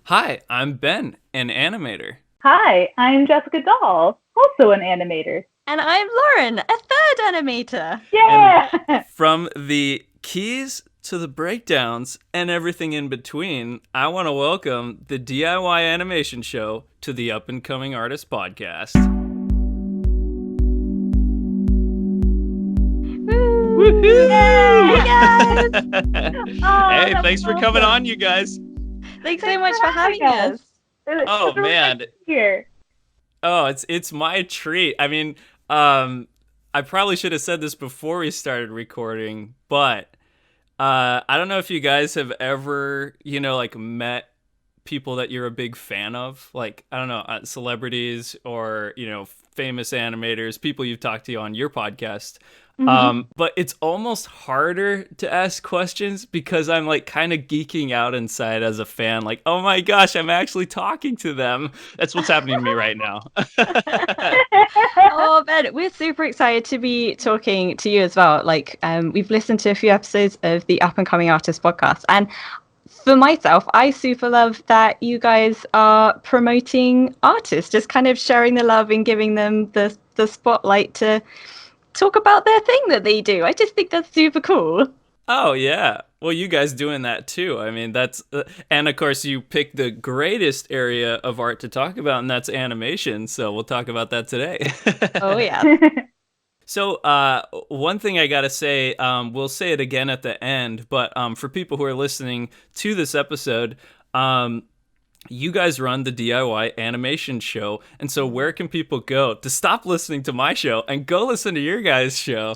Hi, I'm Ben, an animator. Hi, I'm Jessica Doll, also an animator. And I'm Lauren, a third animator. And Yeah! from the keys to the breakdowns and everything in between, I want to welcome the DIY Animation Show to the Up and Coming Artist Podcast. Woo! Woohoo! Hey guys! Oh, Hey, that was thanks for coming on, awesome. you guys. Thanks so Thanks much for for having having us. us. It Oh was really nice man, to be here. oh, it's my treat. I probably should have said this before we started recording, but I don't know if you guys have ever, like met people that you're a big fan of, like I don't know, celebrities or famous animators, people you've talked to on your podcast. Hmm. But it's almost harder to ask questions because I'm like kind of geeking out inside as a fan. Like, oh my gosh, I'm actually talking to them. That's what's happening to me right now. Oh, Ben, we're super excited to be talking to you as well. We've listened to a few episodes of the Up and Coming Artist podcast, and for myself, I super love that you guys are promoting artists, just kind of sharing the love and giving them the spotlight to talk about their thing that they do. I just think that's super cool. Oh yeah. Well, you guys doing that too. I mean, and of course you picked the greatest area of art to talk about, and that's animation. So we'll talk about that today. Oh yeah. So, one thing I gotta say, we'll say it again at the end, but for people who are listening to this episode, um, you guys run the DIY animation show, and so where can people go to stop listening to my show and go listen to your guys' show?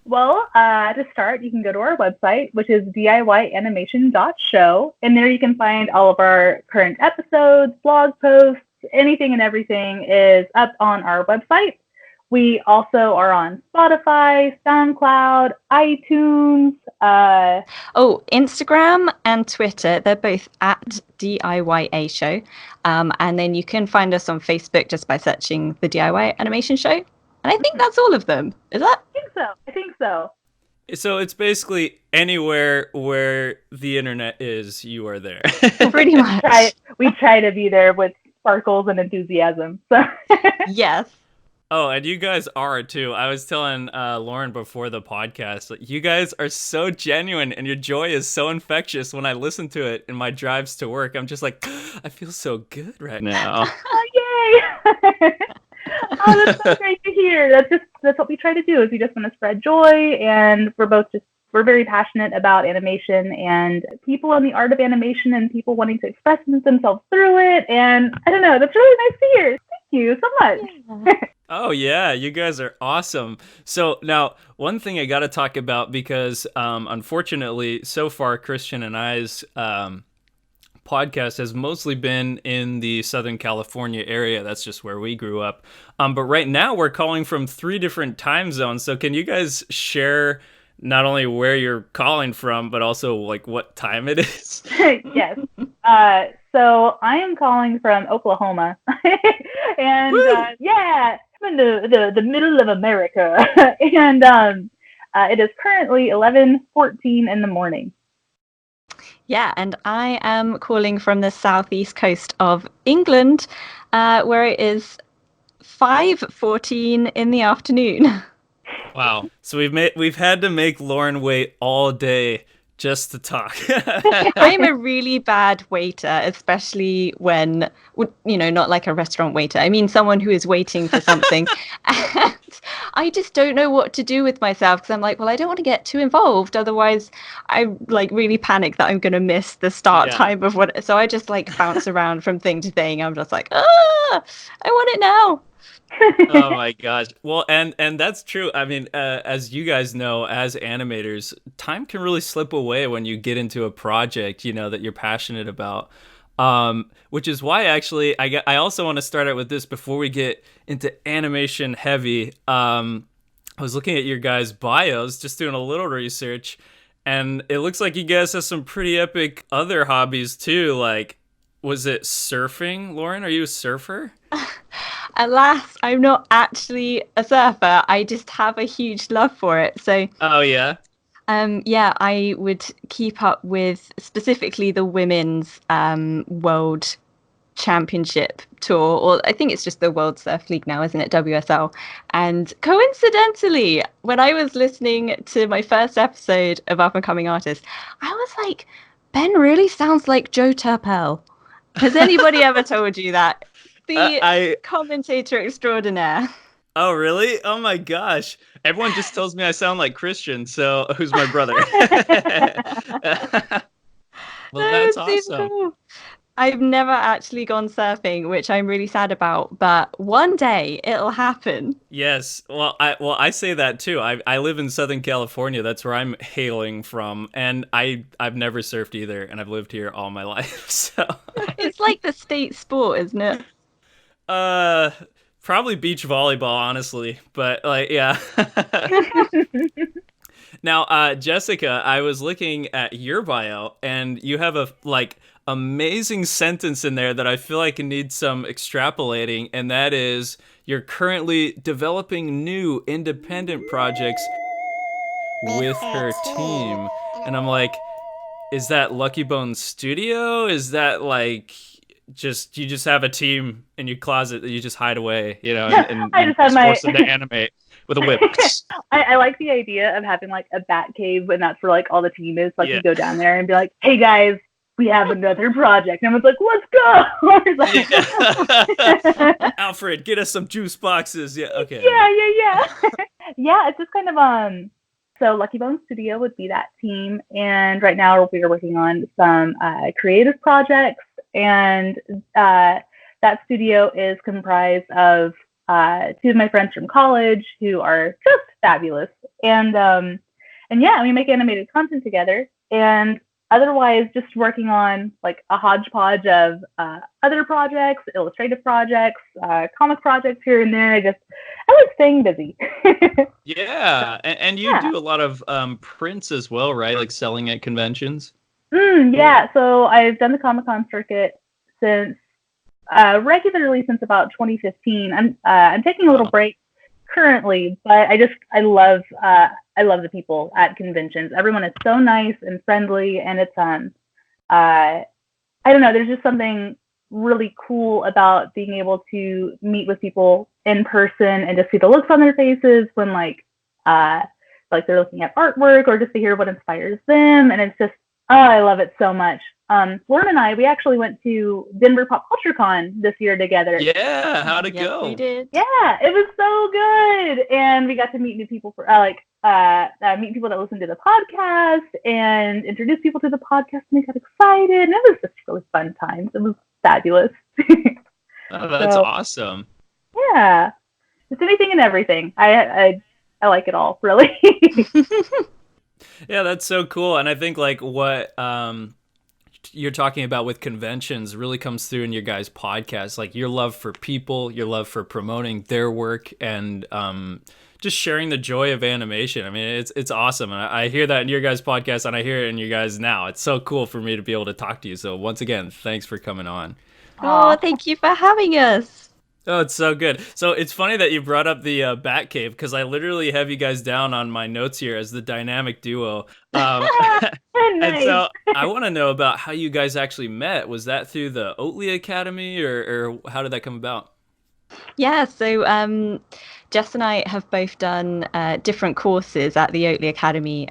Well, to start, you can go to our website, which is diyanimation.show, and there you can find all of our current episodes, blog posts, anything and everything is up on our website. We also are on Spotify, SoundCloud, iTunes. Oh, Instagram and Twitter, they're both at DIYA Show. And then you can find us on Facebook just by searching the DIY Animation Show. And I think that's all of them. Is that? I think so. I think so. So it's basically anywhere where the internet is, you are there. Pretty much. We try to be there with sparkles and enthusiasm. So Yes. Oh, and you guys are too. I was telling Lauren before the podcast, like, you guys are so genuine and your joy is so infectious. When I listen to it in my drives to work, I'm just like, I feel so good right now. oh, yay! Oh, that's so great to hear. That's what we try to do. Is we just want to spread joy, and we're very passionate about animation and people in the art of animation and people wanting to express themselves through it. And I don't know, that's really nice to hear. Thank you so much. Yeah. Oh yeah, you guys are awesome. So now, one thing I got to talk about because unfortunately, so far Christian and I's podcast has mostly been in the Southern California area. That's just where we grew up. But right now we're calling from three different time zones. So can you guys share not only where you're calling from, but also like what time it is? Yes. So I am calling from Oklahoma, and yeah, I'm in the middle of America, and it is currently 11:14 in the morning. Yeah, and I am calling from the southeast coast of England, where it is 5:14 in the afternoon. Wow. So we've had to make Lauren wait all day just to talk. I'm a really bad waiter, especially when, not like a restaurant waiter. I mean, someone who is waiting for something. And I just don't know what to do with myself because I'm like, well, I don't want to get too involved. Otherwise, I like really panic that I'm going to miss the start Yeah. time of what. So I just like bounce around from thing to thing. I'm just like, I want it now. Oh my gosh. Well, and that's true. I mean, as you guys know, as animators, time can really slip away when you get into a project, that you're passionate about. Which is why actually I also want to start out with this before we get into animation heavy. I was looking at your guys' bios, just doing a little research, and it looks like you guys have some pretty epic other hobbies too. Like, was it surfing, Lauren? Are you a surfer? Alas, I'm not actually a surfer. I just have a huge love for it. So Oh yeah. Yeah, I would keep up with specifically the women's world championship tour, or I think it's just the World Surf League now, isn't it? WSL. And coincidentally, when I was listening to my first episode of Up and Coming Artists, I was like, Ben really sounds like Joe Turpel. Has anybody ever told you that? The I commentator extraordinaire. Oh, really? Oh my gosh. Everyone just tells me I sound like Christian, so who's my brother? Well, That that's would seem awesome. cool. I've never actually gone surfing, which I'm really sad about, but one day it'll happen. Yes. Well, I say that too. I live in Southern California. That's where I'm hailing from, and I've never surfed either, and I've lived here all my life. So, It's like the state sport, isn't it? uh probably beach volleyball, honestly. But like, yeah. Now, Jessica, I was looking at your bio, and you have a like amazing sentence in there that I feel like needs some extrapolating, and that is you're currently developing new independent projects with her team. And I'm like, is that Lucky Bones Studio? Is that like just you just have a team in your closet that you just hide away, and I just have just my. force them to animate with a whip? I like the idea of having like a bat cave, and that's where like all the team is. Like Yeah. you go down there and be like, "Hey guys, we have another project," and everyone's like, "Let's go!" Like, Alfred, get us some juice boxes. Yeah, okay. yeah. Yeah, it's just kind of. So Lucky Bones Studio would be that team, and right now we are working on some creative projects, and that studio is comprised of two of my friends from college who are just fabulous, and yeah, we make animated content together, and otherwise just working on like a hodgepodge of other projects, illustrative projects, comic projects here and there. I was staying busy. Yeah, and you Yeah. do a lot of prints as well, right? Like selling at conventions. Yeah, so I've done the Comic-Con circuit since regularly since about 2015. I'm taking a little Wow. break currently, but I love the people at conventions. Everyone is so nice and friendly, and it's I don't know. There's just something really cool about being able to meet with people in person and just see the looks on their faces when they're looking at artwork or just to hear what inspires them, and it's just I love it so much. Lauren and we actually went to Denver Pop Culture Con this year together. Yeah, how'd it Yes, go? we did. Yeah, it was so good, and we got to meet new people for meet people that listen to the podcast and introduce people to the podcast, and we got excited, and it was just really fun times. It was fabulous. Oh, that's So- awesome. Yeah, it's anything and everything. I like it all, really. Yeah, that's so cool. And I think like what you're talking about with conventions really comes through in your guys' podcast. Like your love for people, your love for promoting their work, and just sharing the joy of animation. I mean, it's awesome. And I hear that in your guys' podcast, and I hear it in you guys now. It's so cool for me to be able to talk to you. So once again, thanks for coming on. Oh, thank you for having us. Oh, it's so good. So it's funny that you brought up the Batcave, because I literally have you guys down on my notes here as the dynamic duo. And Nice. so I want to know about how you guys actually met. Was that through the Oatly Academy, or how did that come about? Yeah, so Jess and I have both done different courses at the Oatly Academy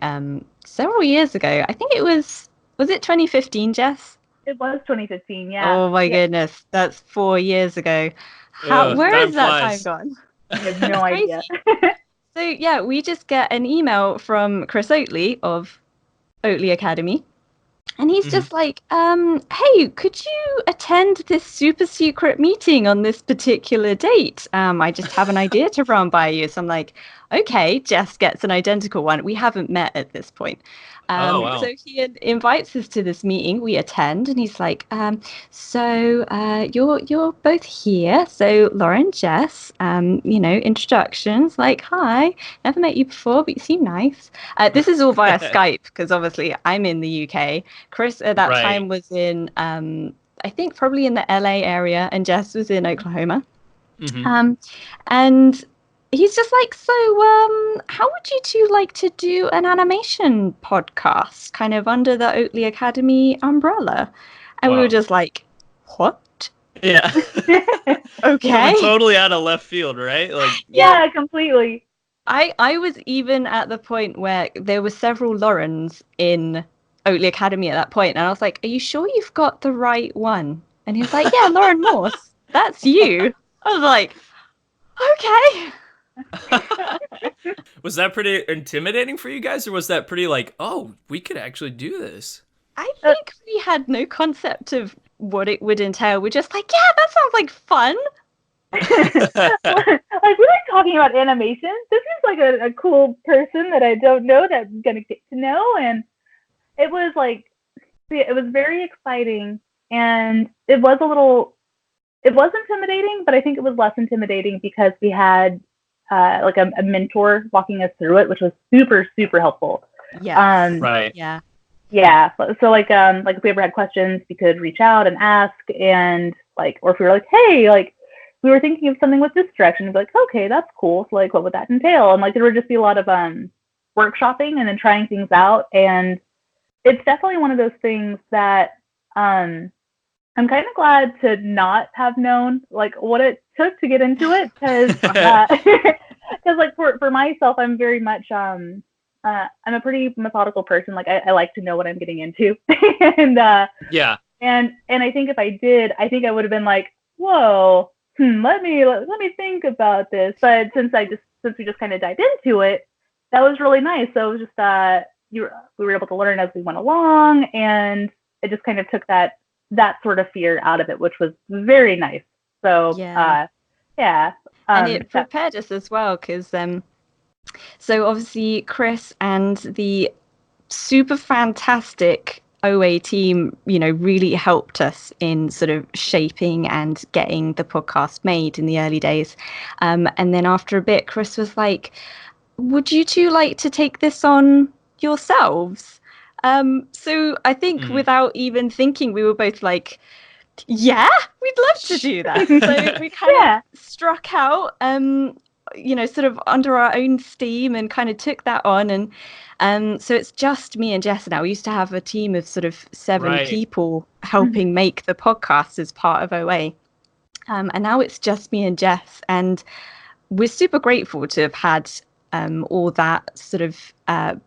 several years ago. I think was it 2015, Jess? It was 2015, yeah. Oh my Yeah. goodness, that's 4 years ago. Ugh, Where time is that time flies. gone? I have no Crazy. idea. So yeah, we just get an email from Chris Oatley of Oatly Academy. And he's just like, hey, could you attend this super secret meeting on this particular date? I just have an idea to run by you. So I'm like, okay, Jess gets an identical one. We haven't met at this point. Oh, wow. So he invites us to this meeting. We attend, and he's like, so you're both here. So Lauren, Jess, introductions. Like, hi, never met you before, but you seem nice. This is all via Skype because obviously I'm in the UK. Chris at that Right. time was in, I think probably in the LA area, and Jess was in Oklahoma. Mhm. And he's just like, so how would you two like to do an animation podcast kind of under the Oatley Academy umbrella? And we were Wow. just like, what? Yeah. Okay. Coming totally out of left field, right? Like, Yeah, completely. I was even at the point where there were several Laurens in Oatley Academy at that point, and I was like, are you sure you've got the right one? And he was like, yeah, Lauren Morse, that's you. I was like, okay. was that pretty intimidating for you guys, or was that pretty like, oh, we could actually do this? I think we had no concept of what it would entail. We're just like, yeah, that sounds like fun. Like, we like talking about animation. This is like a cool person that I don't know that I'm gonna get to know, and it was like, it was very exciting, and it was intimidating, but I think it was less intimidating because we had like a mentor walking us through it, which was super, super helpful. Yeah. Right. Yeah. Yeah. So like if we ever had questions, we could reach out and ask, and like, or if we were like, hey, like, we were thinking of something with this direction, we'd be like, okay, that's cool. So like, what would that entail? And like, there would just be a lot of workshopping and then trying things out. And it's definitely one of those things that I'm kind of glad to not have known like what it took to get into it, because like for myself, I'm very much I'm a pretty methodical person. Like I like to know what I'm getting into, and yeah, and I think if I did, I think I would have been like, whoa, let me think about this. But since we just kind of dived into it, that was really nice. So it was just we were able to learn as we went along, and it just kind of took that sort of fear out of it, which was very nice. So yeah. And it prepared us as well, because so obviously Chris and the super fantastic OA team, you know, really helped us in sort of shaping and getting the podcast made in the early days. And then after a bit, Chris was like, would you two like to take this on yourselves? So I think without even thinking, we were both like, yeah, we'd love to do that. So we kind of struck out, you know, sort of under our own steam, and kind of took that on. And so it's just me and Jess now. We used to have a team of sort of 7 people helping make the podcast as part of OA. And now it's just me and Jess. And we're super grateful to have had all that sort of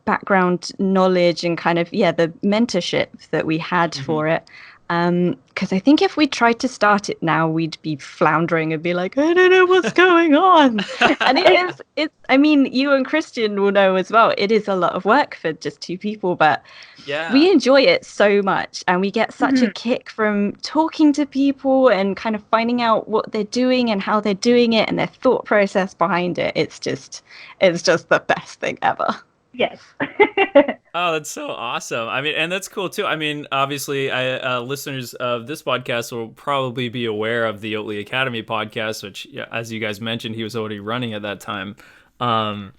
background knowledge and kind of, the mentorship that we had for it. Because I think if we tried to start it now, we'd be floundering and be like, I don't know what's going on. And it's, I mean, you and Christian will know as well, it is a lot of work for just 2 people, but we enjoy it so much, and we get such a kick from talking to people and kind of finding out what they're doing and how they're doing it and their thought process behind it. It's just the best thing ever. Yes. Oh, that's so awesome. I mean, and that's cool too. I mean, obviously, listeners of this podcast will probably be aware of the Oatley Academy podcast, which, as you guys mentioned, he was already running at that time. And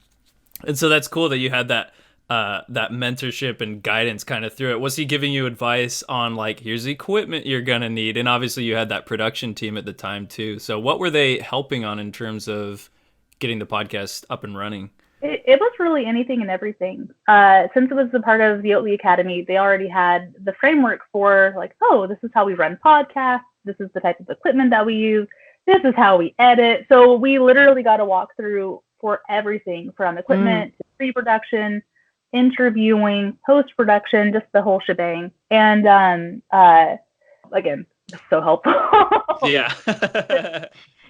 so that's cool that you had that mentorship and guidance kind of through it. Was he giving you advice on like, here's the equipment you're going to need? And obviously you had that production team at the time too. So what were they helping on in terms of getting the podcast up and running? It was really anything and everything. Since it was a part of the Oatley Academy, they already had the framework for like, oh, this is how we run podcasts. This is the type of equipment that we use. This is how we edit. So we literally got a walkthrough for everything from equipment to pre-production, interviewing, post-production, just the whole shebang. And again, so helpful. Yeah.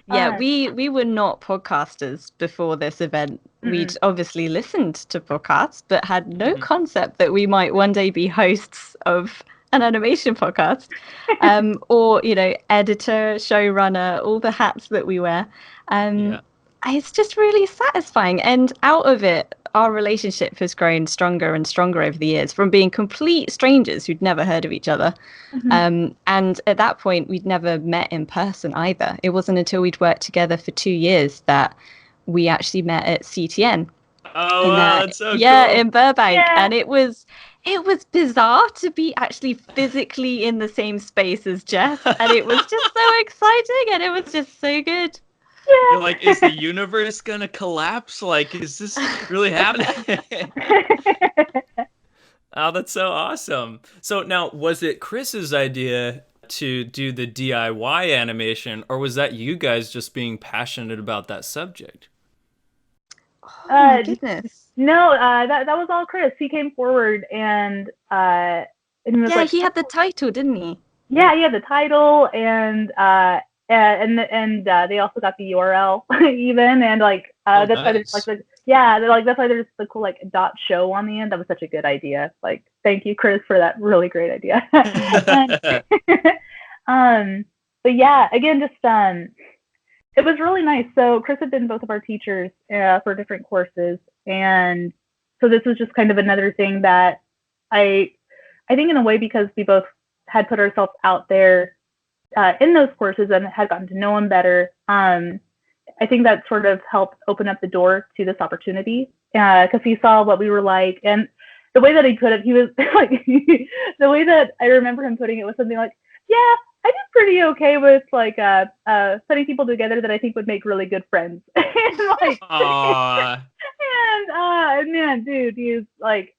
Yeah, we were not podcasters before this event. We'd obviously listened to podcasts, but had no concept that we might one day be hosts of an animation podcast, or, you know, editor, showrunner, all the hats that we wear. It's just really satisfying. And out of it, our relationship has grown stronger and stronger over the years, from being complete strangers who'd never heard of each other. And at that point, we'd never met in person either. It wasn't until we'd worked together for 2 years that we actually met at CTN. Oh, that's so cool. In Burbank. And it was bizarre to be actually physically in the same space as Jess. And it was just so exciting, and it was just so good. You're like, is the universe gonna collapse? Like, is this really happening? Oh, that's so awesome. So now, was it Chris's idea to do the DIY animation, or was that you guys just being passionate about that subject? Oh my goodness. No, that was all Chris. He came forward and he was Yeah, like, he had the title, didn't he? yeah, he had the title and they also got the URL even and like Oh, that's why there's nice. like the yeah they're like that's why there's the cool like dot show on the end. That was such a good idea. Like thank you, Chris, for that really great idea. And, but yeah, again, just it was really nice. So Chris had been both of our teachers for different courses, and so this was just kind of another thing that I I think in a way because we both had put ourselves out there in those courses and had gotten to know him better. I think that sort of helped open up the door to this opportunity because he saw what we were like and the way that he put it, he was like the way that I remember him putting it was something like, "Yeah, I did pretty okay with like putting people together that I think would make really good friends." And like, Aww. and man, dude, he's like,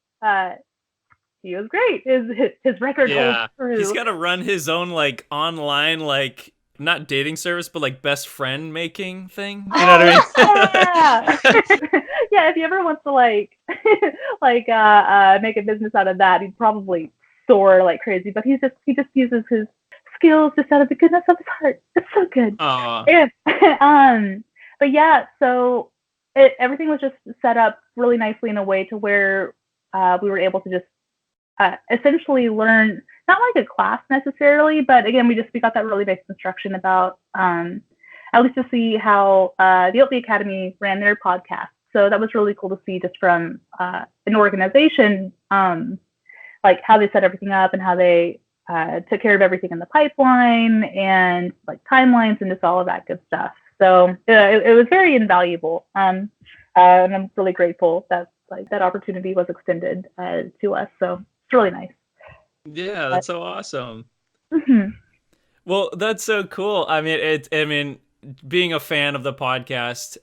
he was great. His record holds Yeah. He's true. got to run his own, like, online, like, not dating service, but, like, best friend making thing. You know what Yeah. I mean? Yeah, if he ever wants to like make a business out of that, he'd probably soar like crazy. But he just uses his skills just out of the goodness of his heart. It's so good. Aw. And but yeah, so everything was just set up really nicely in a way to where we were able to just essentially learn not like a class necessarily, but again, we got that really nice instruction about at least to see how the Oatly Academy ran their podcast. So that was really cool to see just from an organization, like how they set everything up and how they took care of everything in the pipeline and like timelines and just all of that good stuff. So it was very invaluable, and I'm really grateful that like that opportunity was extended to us. So it's really nice. Yeah, that's so awesome. Mm-hmm. Well, that's so cool. I mean, being a fan of the podcast,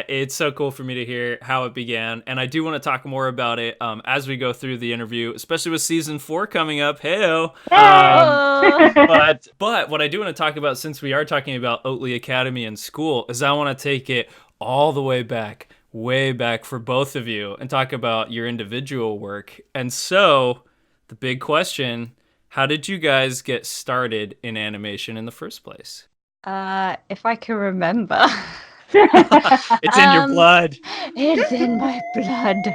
it's so cool for me to hear how it began, and I do want to talk more about it as we go through the interview, especially with season 4 coming up. Heyo. Oh. But what I do want to talk about, since we are talking about Oatly Academy and school, is I want to take it all the way back for both of you, and talk about your individual work. And so, the big question. How did you guys get started in animation in the first place? If I can remember. It's in your blood. It's in my blood.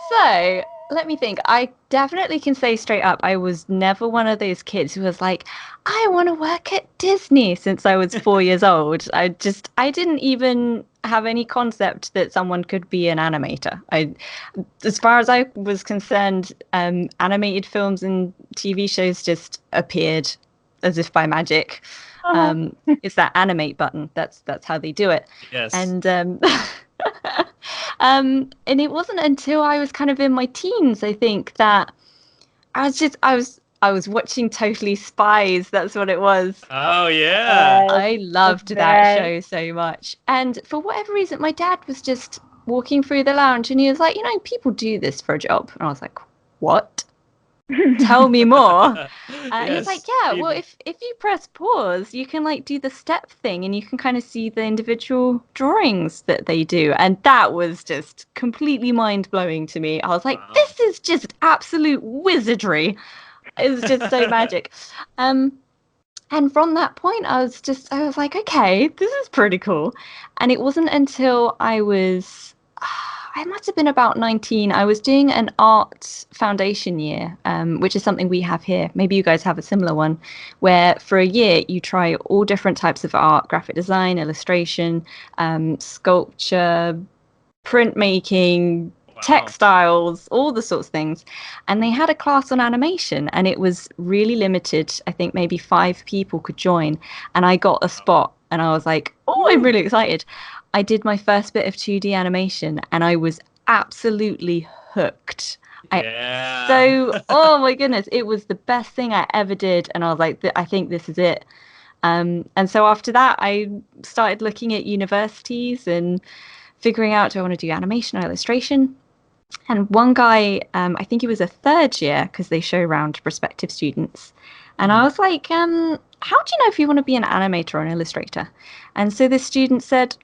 So let me think. I definitely can say straight up, I was never one of those kids who was like, I want to work at Disney since I was 4 years old. I didn't even have any concept that someone could be an animator. As far as I was concerned, animated films and TV shows just appeared as if by magic. It's that animate button. That's how they do it. Yes. And and it wasn't until I was kind of in my teens, I think, that I was watching Totally Spies. That's what it was. Oh yeah. I loved that show so much. And for whatever reason, my dad was just walking through the lounge and he was like, you know, people do this for a job. And I was like, what? Tell me more. Yes, he's like, yeah, well, if you press pause, you can like do the step thing and you can kind of see the individual drawings that they do. And that was just completely mind blowing to me. I was like, wow. This is just absolute wizardry. It was just so magic. And from that point, I was like, okay, this is pretty cool. And it wasn't until I must have been about 19. I was doing an art foundation year, which is something we have here. Maybe you guys have a similar one, where for a year you try all different types of art: graphic design, illustration, sculpture, printmaking, textiles, all the sorts of things. And they had a class on animation, and it was really limited. I think maybe 5 people could join, and I got a spot, and I was like, oh, I'm really excited. I did my first bit of 2D animation and I was absolutely hooked. Oh my goodness, it was the best thing I ever did. And I was like, I think this is it. And so after that, I started looking at universities and figuring out, do I want to do animation or illustration? And one guy, I think he was a third year because they show around to prospective students. And I was like, how do you know if you want to be an animator or an illustrator? And so this student said,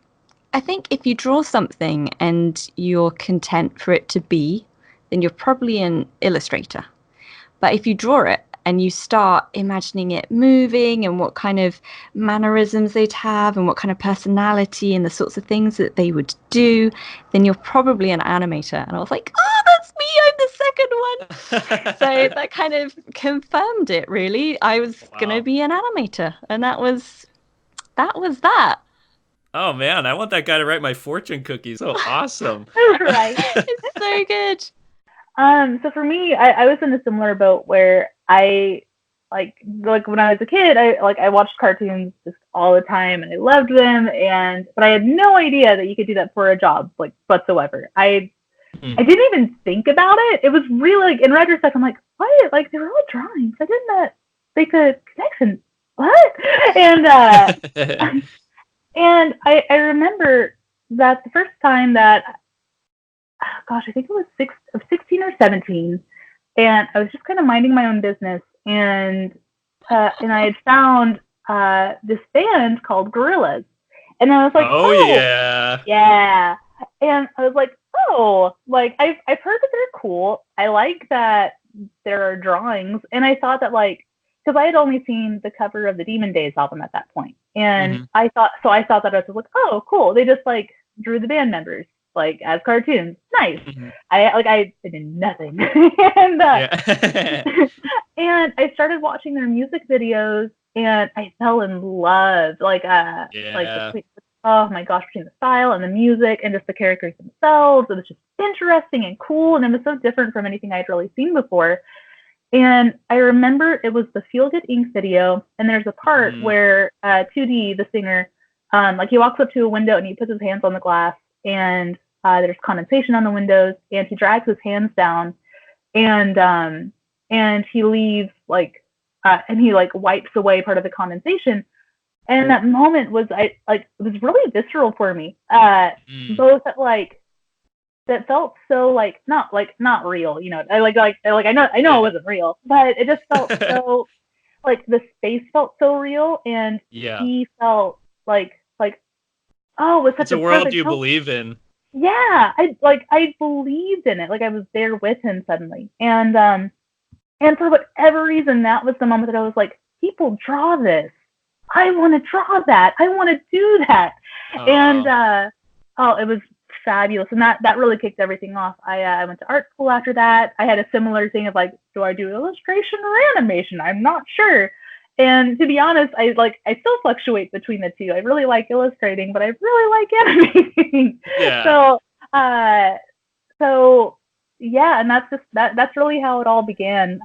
I think if you draw something and you're content for it to be, then you're probably an illustrator. But if you draw it and you start imagining it moving and what kind of mannerisms they'd have and what kind of personality and the sorts of things that they would do, then you're probably an animator. And I was like, oh, that's me. I'm the second one. So that kind of confirmed it, really. I was going to Wow. be an animator. And that. Oh man, I want that guy to write my fortune cookies. So awesome. Right. It's so good. So for me, I was in a similar boat where I like when I was a kid, I watched cartoons just all the time and I loved them, and but I had no idea that you could do that for a job, like whatsoever. I didn't even think about it. It was really like in retrospect, I'm like, what? Like they were all drawings. I didn't make a connection. What? And and I remember that the first time that gosh, I think it was 16 or 17, and I was just kind of minding my own business, and I had found this band called Gorillas, and I was like, Oh oh yeah. yeah, and I was like, oh, like I've heard that they're cool. I like that there are drawings, and I thought that like because I had only seen the cover of the Demon Days album at that point, and Hmm. I thought that I was like, oh, cool. They just like drew the band members like as cartoons. Nice. Hmm. I did nothing, and Yeah. and I started watching their music videos, and I fell in love. Like Yeah. between oh my gosh, between the style and the music and just the characters themselves, it was just interesting and cool, and it was so different from anything I'd really seen before. And I remember it was the Feel Good Inc. video, and there's a part Mm. where 2D, the singer, like he walks up to a window and he puts his hands on the glass, and there's condensation on the windows, and he drags his hands down, and he leaves and he like wipes away part of the condensation. And that moment was it was really visceral for me. Mm. Both at like that felt so like not real, you know. I know it Yeah. wasn't real, but it just felt so like the space felt so real, and Yeah. he felt like oh, it was It's such a a world perfect you believe in. yeah. I believed in it, like I was there with him suddenly, and for whatever reason, that was the moment that I was like, people draw this. I want to draw that. I want to do that. And Oh. oh, it was fabulous, and that really kicked everything off. I went to art school after that. I had a similar thing of like, do I do illustration or animation? I'm not sure. And to be honest, I still fluctuate between the two. I really like illustrating, but I really like animating. Yeah. so uh, so yeah, and that's really how it all began.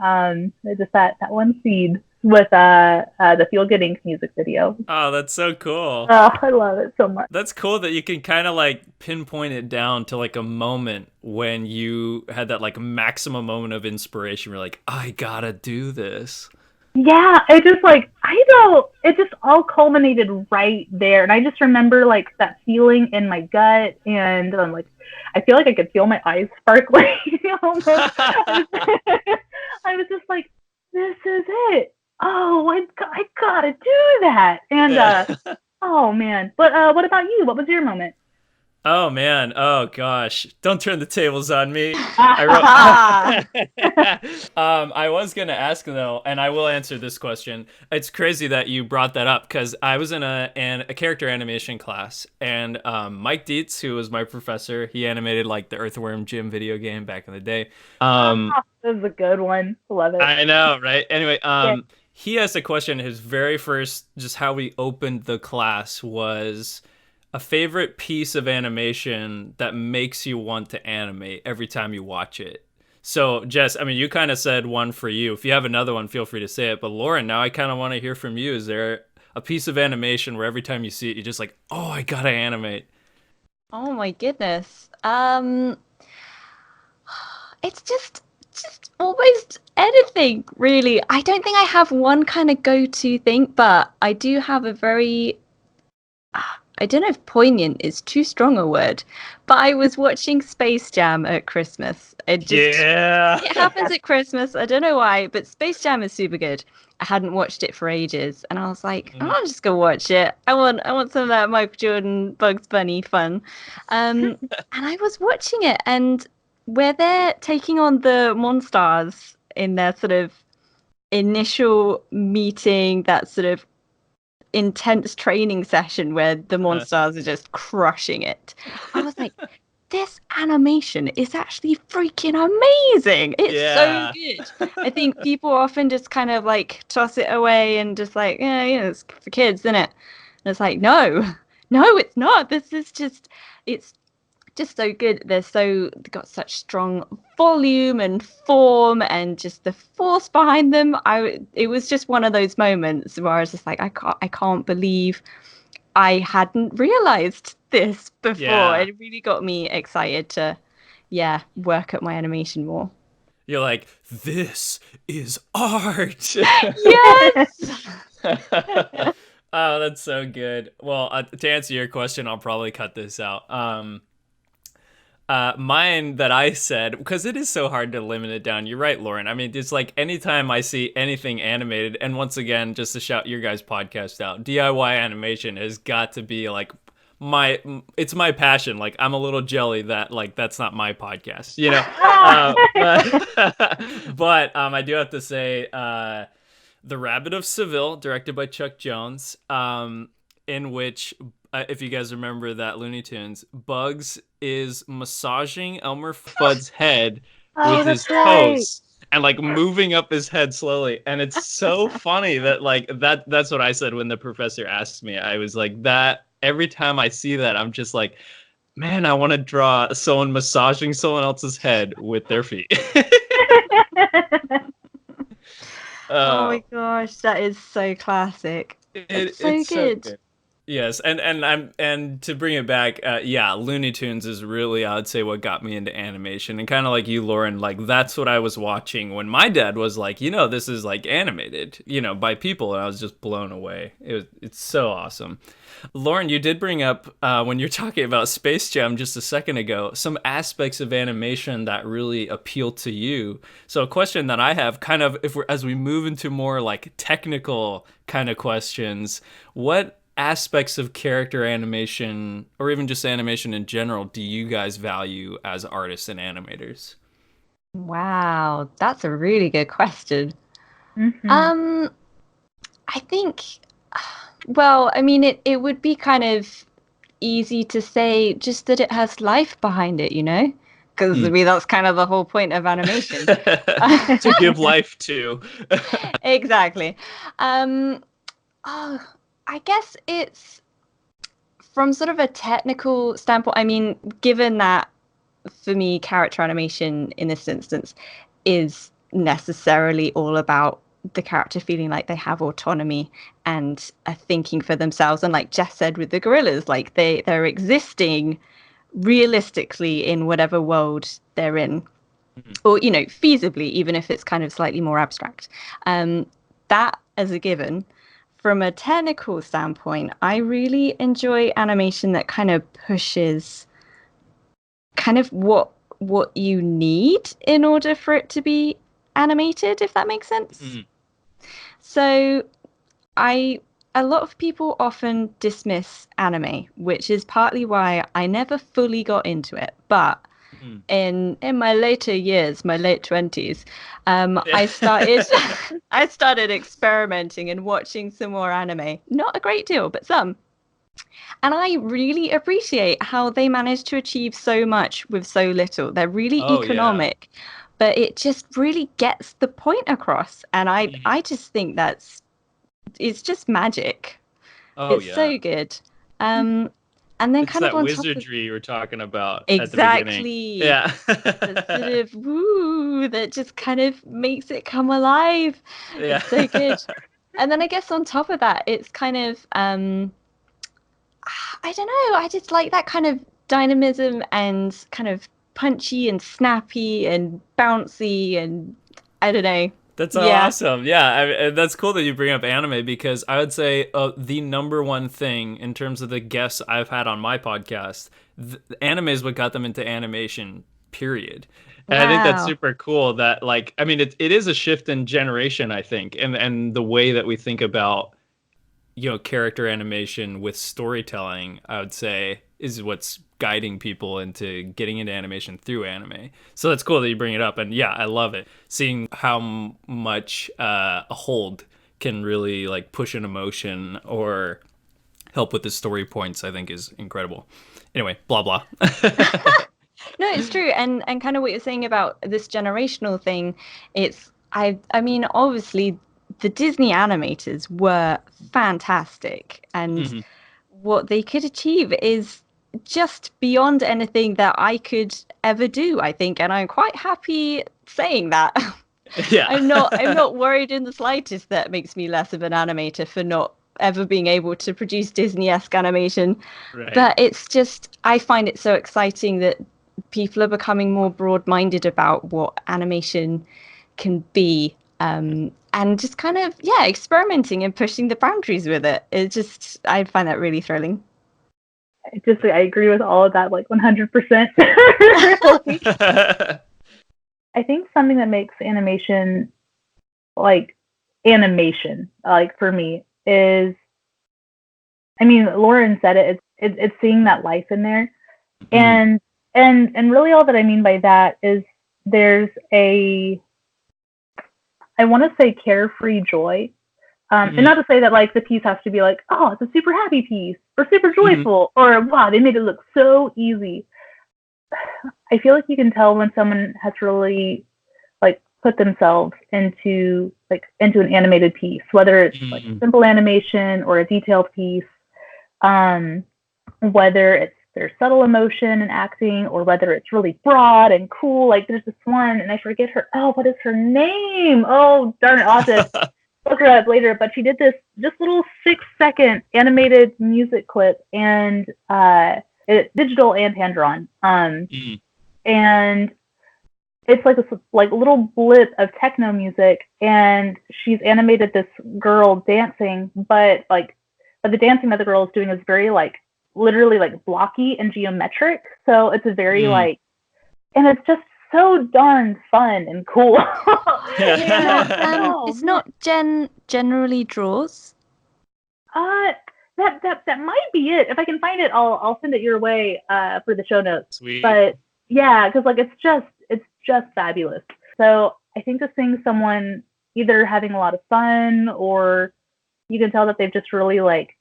Just that one seed with the Feel Good Inc. music video. Oh, that's so cool. Oh, I love it so much. That's cool that you can kind of like pinpoint it down to like a moment when you had that like maximum moment of inspiration. You're like, I gotta do this. Yeah, it just like I know it just all culminated right there, and I just remember like that feeling in my gut, and like I feel like I could feel my eyes sparkling almost. I was just like, this is it. Oh, I gotta do that, and Yeah. oh man. But what about you? What was your moment? Oh man. Oh gosh. Don't turn the tables on me. I Ah, wrote I was going to ask though, and I will answer this question. It's crazy that you brought that up cuz I was in a character animation class, and Mike Dietz, who was my professor, he animated like the Earthworm Jim video game back in the day. this is a good one. Love it. I know, right? Anyway, Yeah. he asked a question. His very first, just how we opened the class was a favorite piece of animation that makes you want to animate every time you watch it. So, Jess, I mean, you kind of said one for you. If you have another one, feel free to say it. But Lauren, now I kind of want to hear from you. Is there a piece of animation where every time you see it, you're just like, oh, I gotta animate? Oh my goodness. It's just just almost anything, really. I don't think I have one kind of go-to thing, but I do have a very, I don't know if poignant is too strong a word, but I was watching Space Jam at Christmas. Yeah. It happens at Christmas. I don't know why, but Space Jam is super good. I hadn't watched it for ages, and I was like, I'm just gonna watch it. I want some of that Michael Jordan, Bugs Bunny fun. And I was watching it, and where they're taking on the Monstars in their sort of initial meeting, that sort of intense training session where the Monstars are just crushing it. I was like, this animation is actually freaking amazing. It's so good. I think people often just kind of like toss it away and just like, yeah, it's for kids, isn't it? And it's like, no, it's not. It's just so good. They've got such strong volume and form and just the force behind them. It was just one of those moments where I was just like, I can't believe I hadn't realized this before. Yeah. It really got me excited to, work at my animation more. You're like, this is art. Yes. Oh, that's so good. Well, to answer your question, I'll probably cut this out. Mine that I said, because it is so hard to limit it down. You're right, Lauren. I mean, it's like anytime I see anything animated, and once again, just to shout your guys' podcast out, DIY animation has got to be like it's my passion. Like, I'm a little jelly that like that's not my podcast, you know. But I do have to say, The Rabbit of Seville, directed by Chuck Jones, in which, if you guys remember that Looney Tunes, Bugs is massaging Elmer Fudd's head with his toes and like moving up his head slowly. And it's so funny that like that's what I said when the professor asked me. I was like, that every time I see that, I'm just like, man, I want to draw someone massaging someone else's head with their feet. Oh my gosh, that is so classic. It's so good. So good. Yes, and to bring it back, Looney Tunes is really, I'd say, what got me into animation. And kind of like you, Lauren, like that's what I was watching when my dad was like, this is like animated, by people, and I was just blown away. It's so awesome. Lauren, you did bring up when you're talking about Space Jam just a second ago, some aspects of animation that really appeal to you. So a question that I have, kind of, as we move into more like technical kind of questions, what aspects of character animation, or even just animation in general, do you guys value as artists and animators? Wow, that's a really good question. Mm-hmm. I think, well, I mean, it would be kind of easy to say just that it has life behind it, Because I mean, that's kind of the whole point of animation. To give life to. Exactly. I guess it's from sort of a technical standpoint. I mean, given that for me, character animation in this instance is necessarily all about the character feeling like they have autonomy and are thinking for themselves. And like Jess said with the gorillas, like they're existing realistically in whatever world they're in. Mm-hmm. Or, feasibly, even if it's kind of slightly more abstract. That as a given. From a technical standpoint, I really enjoy animation that kind of pushes kind of what you need in order for it to be animated, if that makes sense. Mm. So a lot of people often dismiss anime, which is partly why I never fully got into it. But in my later years, my late 20s, I started experimenting and watching some more anime. Not a great deal, but some. And I really appreciate how they manage to achieve so much with so little. They're really economic, but it just really gets the point across. And I just think it's just magic. It's so good. And then it's kind that of on wizardry you were talking about exactly. At the beginning. Yeah. The sort of woo that just kind of makes it come alive. Yeah. It's so good. And then I guess on top of that, it's kind of I don't know, I just like that kind of dynamism and kind of punchy and snappy and bouncy, and I don't know. That's so Yeah. awesome. Yeah, that's cool that you bring up anime because I would say the number one thing in terms of the guests I've had on my podcast, anime is what got them into animation, period. And I think that's Wow. super cool that, like, I mean, it is a shift in generation, I think, and the way that we think about, character animation with storytelling, I would say, is what's guiding people into getting into animation through anime. So that's cool that you bring it up. And yeah, I love it. Seeing how much a hold can really like push an emotion or help with the story points, I think is incredible. Anyway, blah, blah. No, it's true. And kind of what you're saying about this generational thing, it's I mean, obviously the Disney animators were fantastic, and Hmm. what they could achieve is just beyond anything that I could ever do, I think, and I'm quite happy saying that. Yeah. I'm not worried in the slightest that it makes me less of an animator for not ever being able to produce Disney-esque animation. Right. But it's just I find it so exciting that people are becoming more broad-minded about what animation can be. And just kind of, yeah, experimenting and pushing the boundaries with it. It just, I find that really thrilling. I agree with all of that, like 100%. I think something that makes animation like for me is, I mean, Lauren said it. It's seeing that life in there, and and really all that I mean by that is there's a, I want to say, carefree joy. And not to say that like the piece has to be like, oh, it's a super happy piece or super joyful or wow, they made it look so easy. I feel like you can tell when someone has really like put themselves into an animated piece, whether it's like simple animation or a detailed piece, whether it's their subtle emotion and acting or whether it's really broad and cool. Like there's this one and I forget her. Oh, what is her name? Oh, darn it, I'll have to look her up later. But she did this just little 6-second animated music clip, and it's digital and hand drawn. And it's like a little blip of techno music, and she's animated this girl dancing, but the dancing that the girl is doing is very like literally like blocky and geometric. So it's a very and it's just so darn fun and cool. It's not generally draws. That might be it. If I can find it, I'll send it your way for the show notes. Sweet. But yeah, because like it's just fabulous. So I think just seeing someone either having a lot of fun or you can tell that they've just really like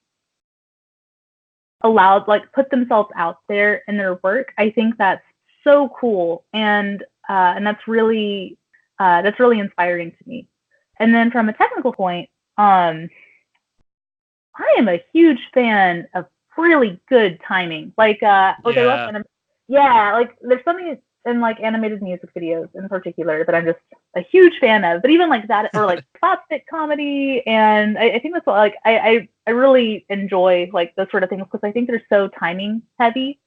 allowed, like put themselves out there in their work. I think that's so cool, and that's really inspiring to me. And then from a technical point, I am a huge fan of really good timing. Like I love like there's something in like animated music videos in particular that I'm just a huge fan of. But even like that, or like slapstick comedy, and I think that's what like I really enjoy like those sort of things because I think they're so timing heavy,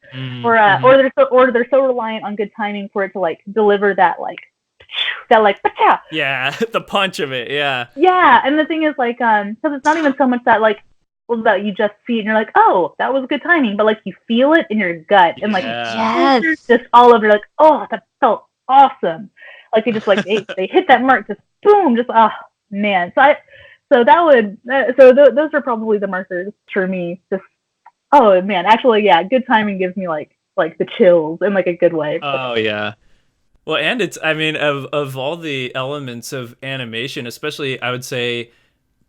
or they're so reliant on good timing for it to like deliver that yeah, the punch of it, yeah. And the thing is like because it's not even so much that like that you just see it and you're like, oh, that was good timing, but like you feel it in your gut and like just all over, like, oh, that felt awesome. Like they just like they hit that mark, just boom, just man. So those are probably the markers for me. Just oh man, actually yeah, good timing gives me like the chills in like a good way. Oh yeah. Well, and it's, I mean, of all the elements of animation, especially I would say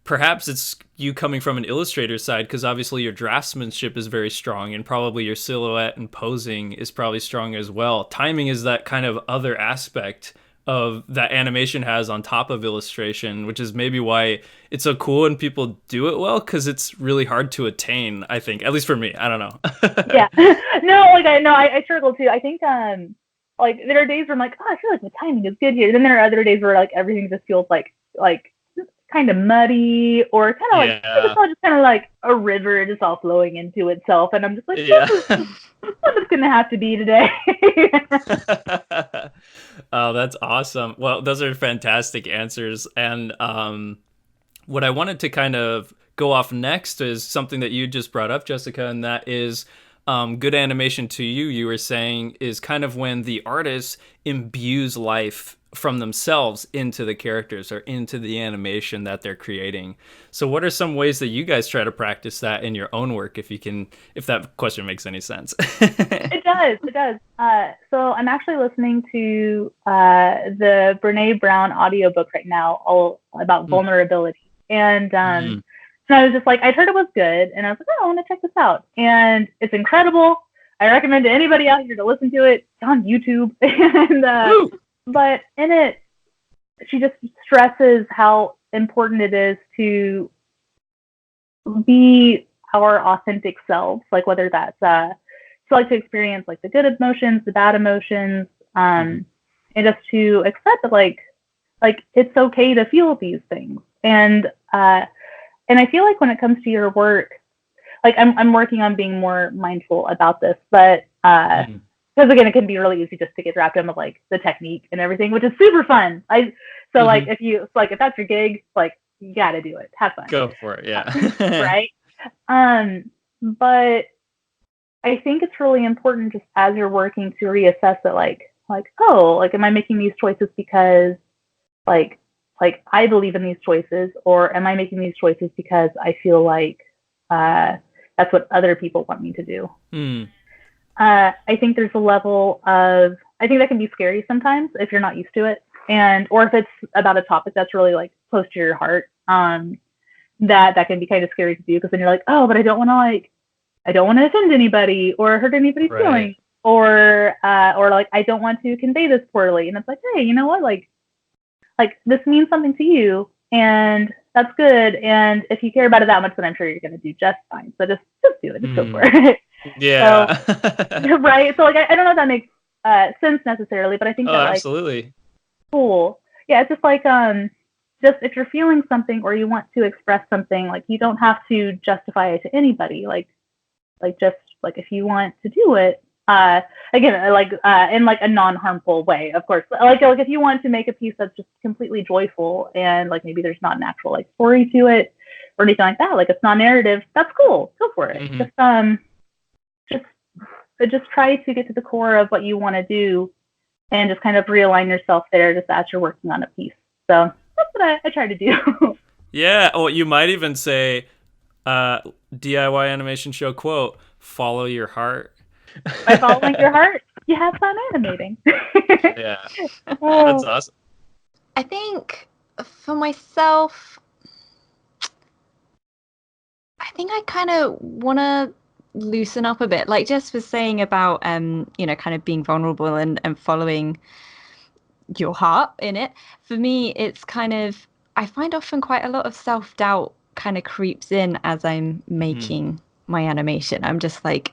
perhaps it's you coming from an illustrator's side, because obviously your draftsmanship is very strong and probably your silhouette and posing is probably strong as well. Timing is that kind of other aspect of that animation has on top of illustration, which is maybe why it's so cool and people do it well, because it's really hard to attain, I think, at least for me. I don't know. Yeah. No, like I struggle too. I think like there are days where I'm like, oh, I feel like the timing is good here. Then there are other days where like everything just feels like kind of muddy or kind of like it's Yeah. all just kind of like a river just all flowing into itself, and I'm just like, Yeah. this is what it's gonna have to be today. Oh, that's awesome. Well, those are fantastic answers. And what I wanted to kind of go off next is something that you just brought up, Jessica, and that is good animation to you. You were saying is kind of when the artist imbues life from themselves into the characters or into the animation that they're creating. So what are some ways that you guys try to practice that in your own work, if you can, if that question makes any sense? It does. It does. So I'm actually listening to the Brene Brown audiobook right now, all about vulnerability. And so I was just like, I'd heard it was good, and I was like, oh, I want to check this out. And it's incredible. I recommend to anybody out here to listen to it. It's on YouTube. And but in it, she just stresses how important it is to be our authentic selves, like whether that's to like to experience like the good emotions, the bad emotions, and just to accept that like it's okay to feel these things. And I feel like when it comes to your work, like I'm working on being more mindful about this, but because again, it can be really easy just to get wrapped in with like the technique and everything, which is super fun. Like if that's your gig, like you got to do it, have fun, go for it, yeah. right? But I think it's really important just as you're working to reassess that, like oh, like am I making these choices because like I believe in these choices, or am I making these choices because I feel like that's what other people want me to do? I think there's a level of, I think that can be scary sometimes if you're not used to it, or if it's about a topic that's really like close to your heart. That can be kind of scary to do, because then you're like, oh, but I don't want to offend anybody or hurt anybody's feelings, or like I don't want to convey this poorly. And it's like, hey, you know what, like this means something to you, and that's good. And if you care about it that much, then I'm sure you're going to do just fine. So just do it. Just go for it. Yeah. So, right. So like I don't know if that makes sense necessarily, but I think that like absolutely. Cool. Yeah, it's just like just if you're feeling something or you want to express something, like you don't have to justify it to anybody. Like just like if you want to do it, again, like in like a non-harmful way, of course. Like if you want to make a piece that's just completely joyful, and like maybe there's not an actual like story to it or anything like that, like it's non-narrative, that's cool. Go for it. Just try to get to the core of what you want to do, and just kind of realign yourself there just as you're working on a piece. So that's what I try to do. Yeah. Oh, you might even say, DIY animation show quote, follow your heart. By following your heart, you have fun animating. Yeah. That's awesome. I think for myself, I think I kind of want to loosen up a bit. Like Jess was saying about, kind of being vulnerable and following your heart in it. For me, it's kind of, I find often quite a lot of self-doubt kind of creeps in as I'm making my animation. I'm just like,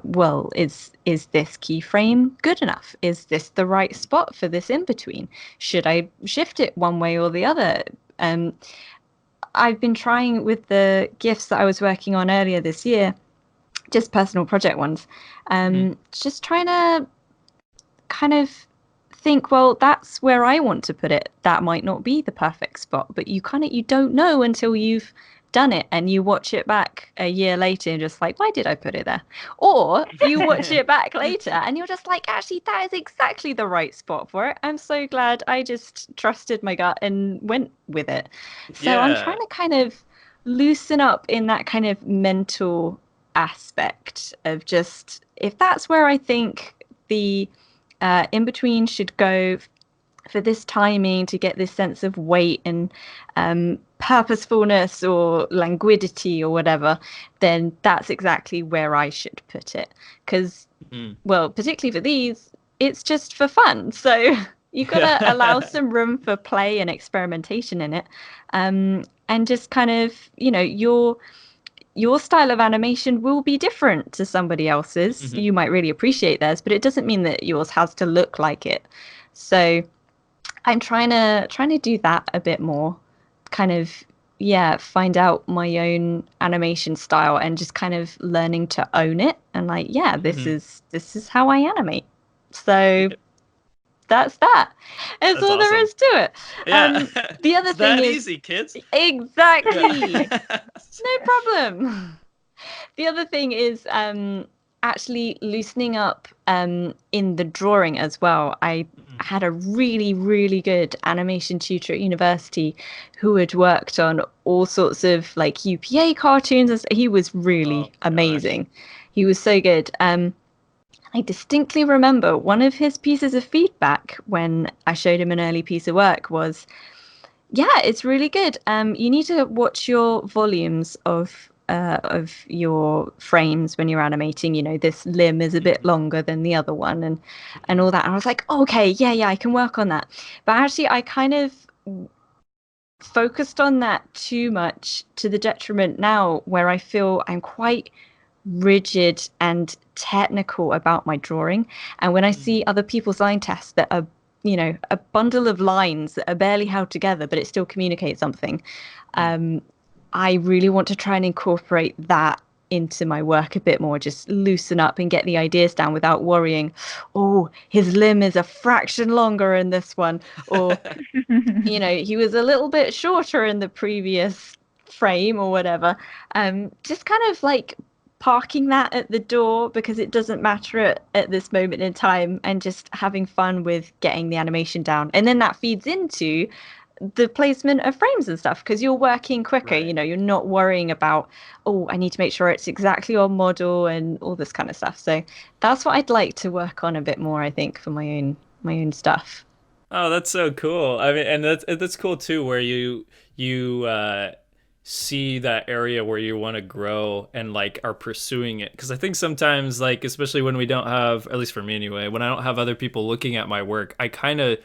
well, is this keyframe good enough? Is this the right spot for this in between? Should I shift it one way or the other? I've been trying with the GIFs that I was working on earlier this year, just personal project ones, just trying to kind of think, well, that's where I want to put it. That might not be the perfect spot, but you don't know until you've done it and you watch it back a year later and just like, why did I put it there? Or you watch it back later and you're just like, actually, that is exactly the right spot for it. I'm so glad I just trusted my gut and went with it. So I'm trying to kind of loosen up in that kind of mental aspect of just, if that's where I think the in between should go for this timing to get this sense of weight and purposefulness or languidity or whatever, then that's exactly where I should put it. Because, well, particularly for these, it's just for fun. So you've got to allow some room for play and experimentation in it. And just kind of, your style of animation will be different to somebody else's. You might really appreciate theirs, but it doesn't mean that yours has to look like it. So I'm trying to do that a bit more, kind of find out my own animation style and just kind of learning to own it and like, this is how I animate. So that's that. That's That's all there awesome. is to it. Yeah. The other It's thing that is easy, kids. exactly. Yeah. No problem. The other thing is actually loosening up in the drawing as well. I had a really, really good animation tutor at university who had worked on all sorts of like UPA cartoons. He was Oh really gosh. amazing. He was so good. I distinctly remember one of his pieces of feedback when I showed him an early piece of work was, yeah, it's really good. You need to watch your volumes of your frames when you're animating. You know, this limb is a bit longer than the other one, and all that. And I was like, okay, yeah, I can work on that. But actually, I kind of focused on that too much to the detriment now, where I feel I'm quite rigid and technical about my drawing. And when I see other people's line tests that are, you know, a bundle of lines that are barely held together, but it still communicates something, I really want to try and incorporate that into my work a bit more, just loosen up and get the ideas down without worrying, oh, his limb is a fraction longer in this one, or, you know, he was a little bit shorter in the previous frame or whatever. Just kind of like parking that at the door because it doesn't matter at this moment in time and just having fun with getting the animation down. And then that feeds into the placement of frames and stuff because you're working quicker, you Right. know, you're not worrying about, oh, I need to make sure it's exactly on model and all this kind of stuff. So that's what I'd like to work on a bit more, I think, for my own stuff. Oh, that's so cool. I mean, and that's cool too, where you see that area where you want to grow and like are pursuing it. Because I think sometimes, like especially when we don't have, at least for me anyway, when I don't have other people looking at my work, I kind of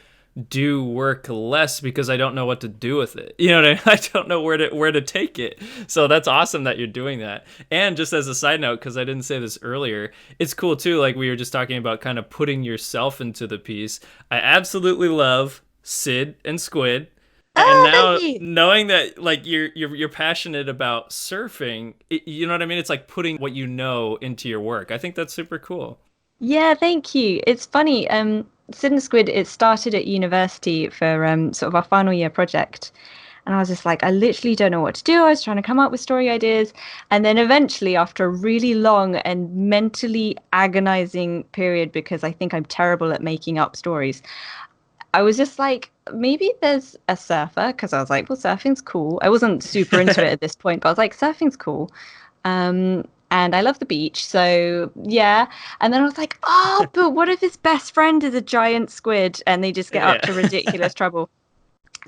do work less because I don't know what to do with it. You know what I mean? I don't know where to take it. So that's awesome that you're doing that. And just as a side note, because I didn't say this earlier, it's cool too. Like we were just talking about, kind of putting yourself into the piece. I absolutely love Sid and Squid. And Oh, thank now you. knowing that like you're passionate about surfing, you know what I mean? It's like putting what you know into your work. I think that's super cool. Yeah, thank you. It's funny. Sid and Squid, it started at university for sort of our final year project. And I was just like, I literally don't know what to do. I was trying to come up with story ideas. And then eventually, after a really long and mentally agonizing period, because I think I'm terrible at making up stories, I was just like, maybe there's a surfer, because I was like, well, surfing's cool. I wasn't super into it at this point, but I was like, surfing's cool. And I love the beach, so yeah. And then I was like, oh, but what if his best friend is a giant squid and they just get up to Yeah. ridiculous trouble?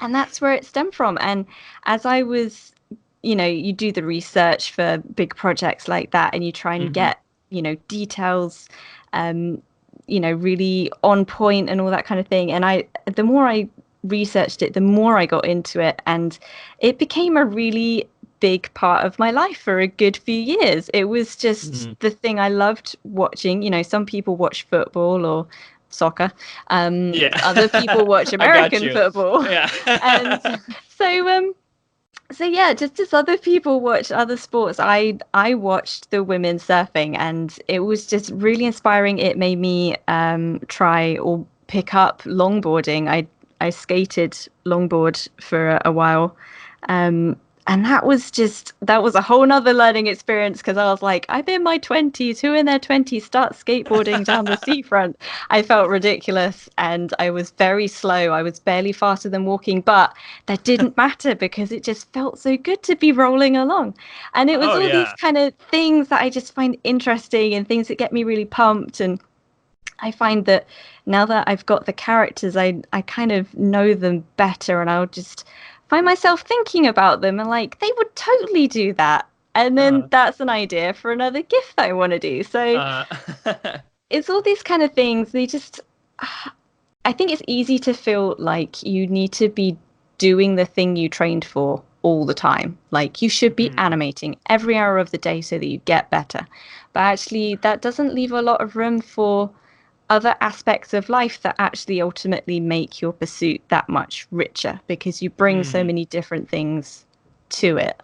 And that's where it stemmed from. And as I was, you know, you do the research for big projects like that and you try and hmm get, you know, details, um, you know, really on point and all that kind of thing. And the more I researched it, the more I got into it. And it became a really big part of my life for a good few years. It was just hmm the thing I loved watching. You know, some people watch football or soccer. Other people Yeah. watch I got American you. football. Yeah. And so so yeah, just as other people watch other sports, I watched the women surfing and it was just really inspiring. It made me try or pick up longboarding. I skated longboard for a while. Um, and that was a whole nother learning experience because I was like, I'm in my 20s. Who in their 20s starts skateboarding down the seafront? I felt ridiculous and I was very slow. I was barely faster than walking, but that didn't matter because it just felt so good to be rolling along. And it was Oh all these yeah. kind of things that I just find interesting and things that get me really pumped. And I find that now that I've got the characters, I kind of know them better and I'll just find myself thinking about them and like, they would totally do that. And then Uh, that's an idea for another gift that I want to do. So uh, it's all these kind of things. They just, I think it's easy to feel like you need to be doing the thing you trained for all the time. Like you should be mhm. animating every hour of the day so that you get better. But actually, that doesn't leave a lot of room for, other aspects of life that actually ultimately make your pursuit that much richer, because you bring so many different things to it.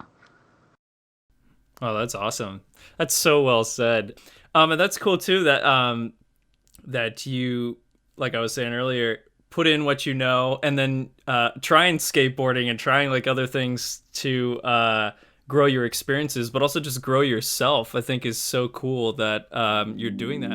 Oh, that's awesome. That's so well said. And that's cool too that you, like I was saying earlier, put in what you know, and then trying skateboarding and trying like other things to grow your experiences, but also just grow yourself. I think is so cool that you're doing that.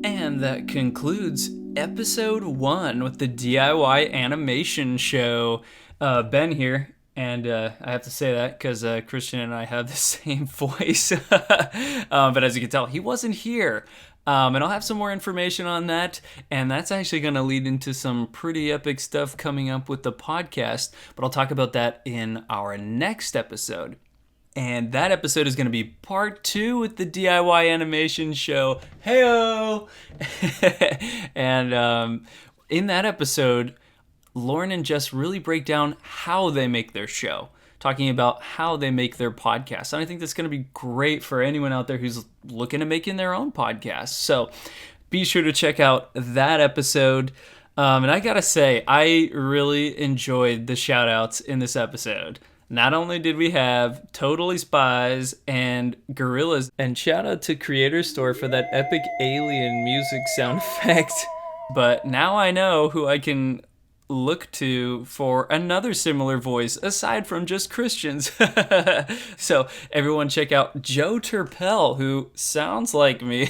And that concludes episode 1 with the DIY animation show. Ben here. And I have to say that because Christian and I have the same voice. But as you can tell, he wasn't here. And I'll have some more information on that. And that's actually going to lead into some pretty epic stuff coming up with the podcast. But I'll talk about that in our next episode. And that episode is going to be part 2 with the DIY animation show. Heyo! And in that episode, Lauren and Jess really break down how they make their show, talking about how they make their podcast. And I think that's going to be great for anyone out there who's looking at making their own podcast. So be sure to check out that episode. And I got to say, I really enjoyed the shout outs in this episode. Not only did we have Totally Spies and Gorillas, and shout out to Creatorstore for that epic alien music sound effect, but now I know who I can look to for another similar voice aside from just Christians. So everyone check out Joe Turpel, who sounds like me,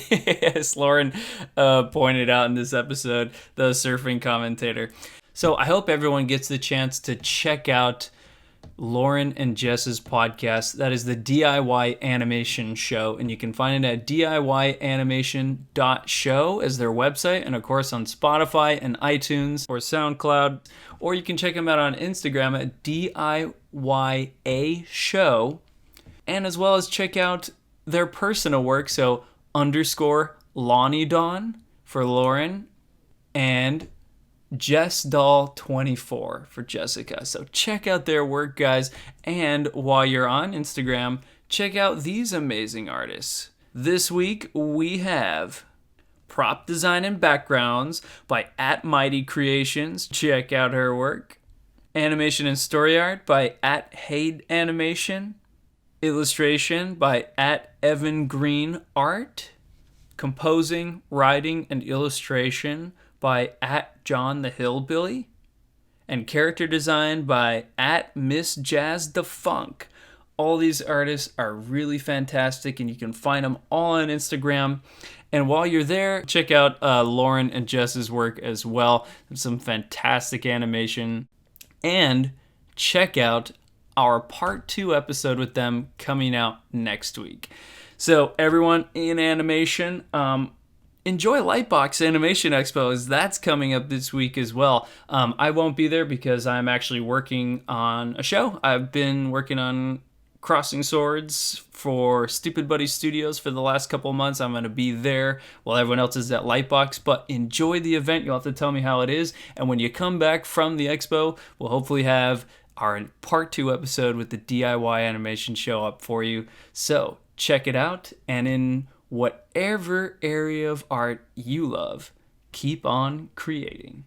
as Lauren pointed out in this episode, the surfing commentator. So I hope everyone gets the chance to check out Lauren and Jess's podcast. That is the DIY Animation Show, and you can find it at diyanimation.show as their website, and of course on Spotify and iTunes or SoundCloud, or you can check them out on Instagram at DIYA Show, and as well as check out their personal work, so _ Lonnie Dawn for Lauren, and Jess Doll 24 for Jessica. So check out their work, guys. And while you're on Instagram, check out these amazing artists. This week we have prop design and backgrounds by @MightyCreations. Check out her work. Animation and story art by @HadeAnimation. Illustration by @EvanGreenArt. Composing, writing, and illustration by @John the Hillbilly, and character design by @MissJazzDeFunk. All these artists are really fantastic, and you can find them all on Instagram. And while you're there, check out Lauren and Jess's work as well. Some fantastic animation. And check out our part 2 episode with them coming out next week. So everyone in animation, enjoy Lightbox Animation Expo, as that's coming up this week as well. I won't be there because I'm actually working on a show. I've been working on Crossing Swords for Stupid Buddy Studios for the last couple of months. I'm going to be there while everyone else is at Lightbox, but enjoy the event. You'll have to tell me how it is. And when you come back from the expo, we'll hopefully have our part 2 episode with the DIY animation show up for you. So check it out, and in whatever area of art you love, keep on creating.